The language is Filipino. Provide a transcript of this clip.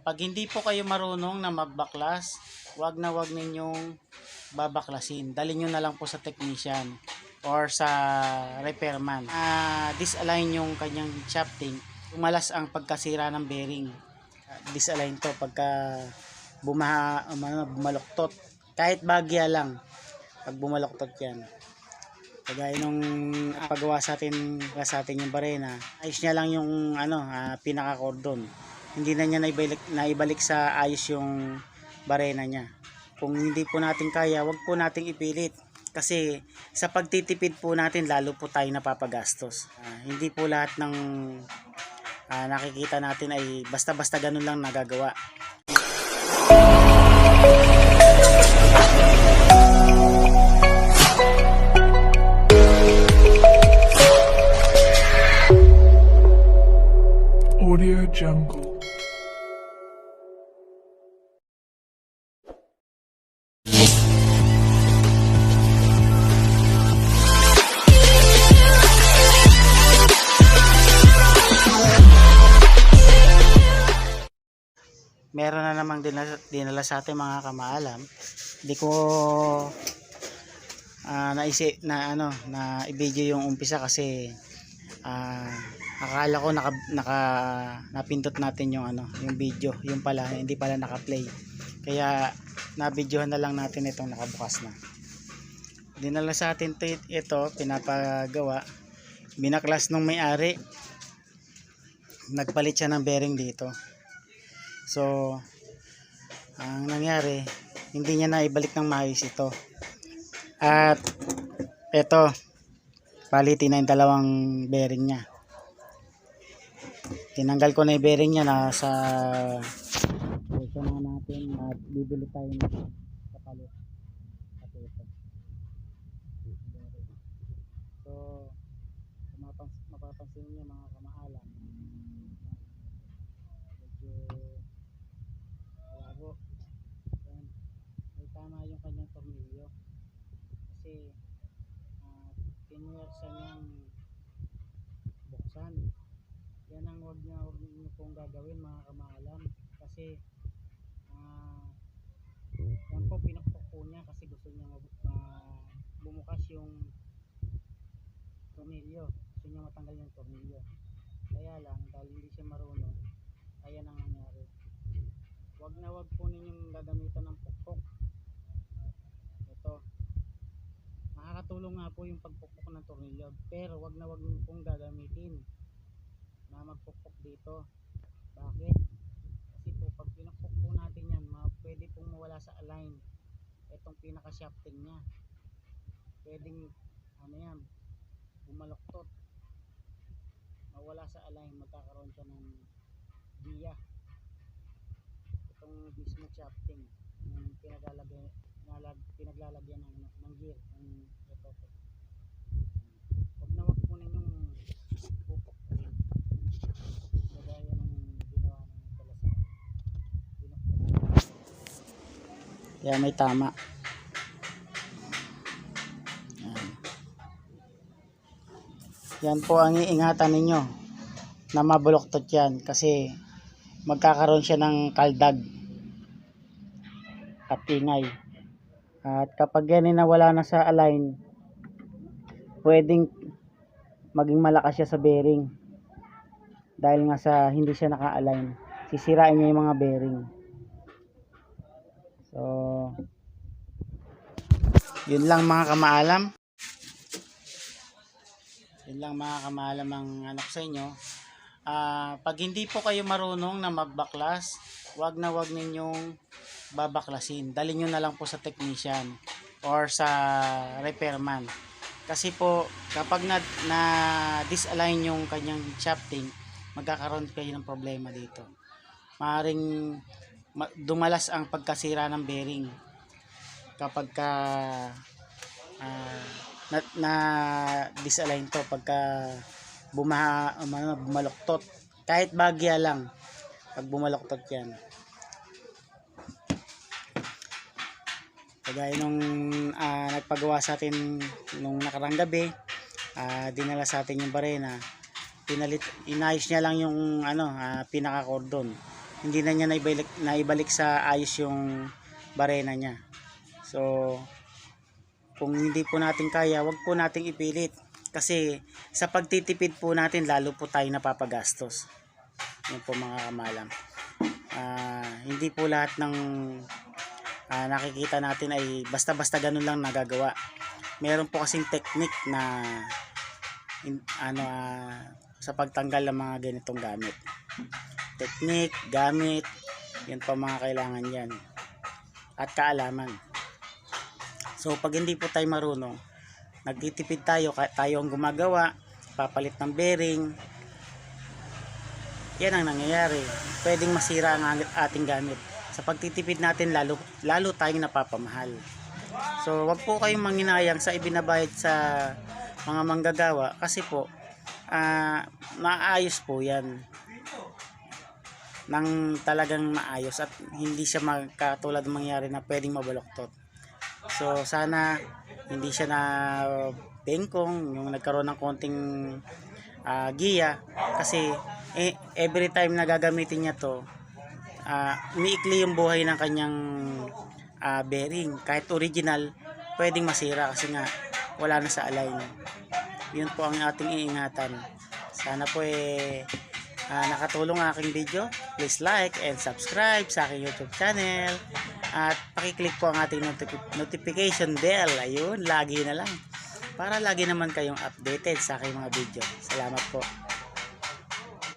Pag hindi po kayo marunong na magbaklas, wag na wag ninyong babaklasin. Dali nyo na lang po sa technician or sa repairman. Disalign yung kanyang shafting. Umalas ang pagkasira ng bearing. Disalign to pagka bumaluktot. Kahit bagya lang, pag bumaluktot yan. Kagaya nung paggawa sa atin yung barena, ayos niya lang yung pinaka cordon. Hindi na niya naibalik sa ayos yung barena niya. Kung hindi po natin kaya, wag po nating ipilit. Kasi sa pagtitipid po natin, lalo po tayo napapagastos. Hindi po lahat ng nakikita natin ay basta-basta ganun lang nagagawa. Audio Jungle. Meron na namang dinala sa atin mga kamaalam. Hindi ko naisip na i-video yung umpisa kasi akala ko napindot natin yung yung video, yung pala hindi pala naka-play. Kaya na-videohan na lang natin itong nakabukas na. Dinala sa atin ito, pinapagawa. Binaklas nung may-ari. Nagpalit siya ng bearing dito. So, ang nangyari, hindi niya na ibalik ng maayos ito. At ito, palitin na yung dalawang bearing niya. Tinanggal ko na yung bearing niya na sa pulso na natin at bibili tayo ng kapalit. At ito. So, mapapansin niyo mga kamaalam, medyo malabo. Yan. May tama yung kanyang tornilyo. Kasi pinuwersa niyang buksan. Yan ang wag niyo pong gagawin mga kamaalam. Kasi yan po pinakpok po niya kasi gusto niya bumukas yung tornilyo. Gusto niya matanggal yung tornilyo. Kaya lang dahil hindi siya marunong, ayan ang nangyari. Wag na wag po ninyong gagamitan ng pukpok. Ito. Nakakatulong nga po yung pagpukpok ng tornilyo, pero wag na wag niyo pong gagamitin na magpukpok dito. Bakit? Kasi po pag pinukpok po natin yan, pwede pong mawala sa align itong pinaka shafting nya. Pwedeng yan, bumaluktot, mawala sa align, magkakaroon siya ng biya. Itong mismo shafting yung pinaglalagyan ng gear ng ito. Wag na wag po ninyong pupok rin kagaya ng ginawa ng pala sa pinukpok. Kaya may tama. Yan po ang iingatan ninyo na mabuloktot yan kasi magkakaroon siya ng kaldag at ingay. At kapag yan ay nawala na sa align, pwedeng maging malakas siya sa bearing. Dahil nga sa hindi siya naka-align, sisirain niya yung mga bearing. So, yun lang mga kamaalam. Yun lang mga kamaalam ang ko sa inyo. Pag hindi po kayo marunong na magbaklas, wag na wag ninyong babaklasin. Dali nyo na lang po sa technician or sa repairman. Kasi po kapag na disalign yung kanyang shafting, magkakaroon kayo ng problema dito. Maaring dumalas ang pagkasira ng bearing kapag na disalign to pagka bumaluktot. Kahit bagya lang, pag bumaluktot yan. Kagaya nung nagpagawa sa atin nung nakarang gabi, dinala sa atin yung barena, inayos niya lang yung pinaka cordon. hindi na niya naibalik sa ayos yung barena niya. So kung hindi po natin kaya, wag po nating ipilit. Kasi sa pagtitipid po natin, lalo po tayo napapagastos. Yun po mga kamalam. Hindi po lahat ng nakikita natin ay basta-basta ganun lang nagagawa. Meron po kasing technique na sa pagtanggal ng mga ganitong gamit. Technique, gamit, yun po mga kailangan yan. At kaalaman. So pag hindi po tayo marunong, nagtitipid tayo ang gumagawa, papalit ng bearing, yan ang nangyayari. Pwedeng masira ang ating gamit. Sa pagtitipid natin, lalo tayong napapamahal. So wag po kayong manginayang sa ibinabayad sa mga manggagawa, kasi po maayos po yan nang talagang maayos, at hindi siya magkatulad ng mangyari na pwedeng mabaluktot. So sana hindi siya na bengkong, yung nagkaroon ng konting giya, kasi every time na gagamitin niya to, umiikli yung buhay ng kanyang bearing. Kahit original, pwedeng masira kasi nga wala na sa align. Yun po ang ating iingatan. Sana po nakatulong ang aking video. Please like and subscribe sa aking YouTube channel. At pakiclick po ang ating notification bell. Ayun, lagi na lang. Para lagi naman kayong updated sa aking mga video. Salamat po.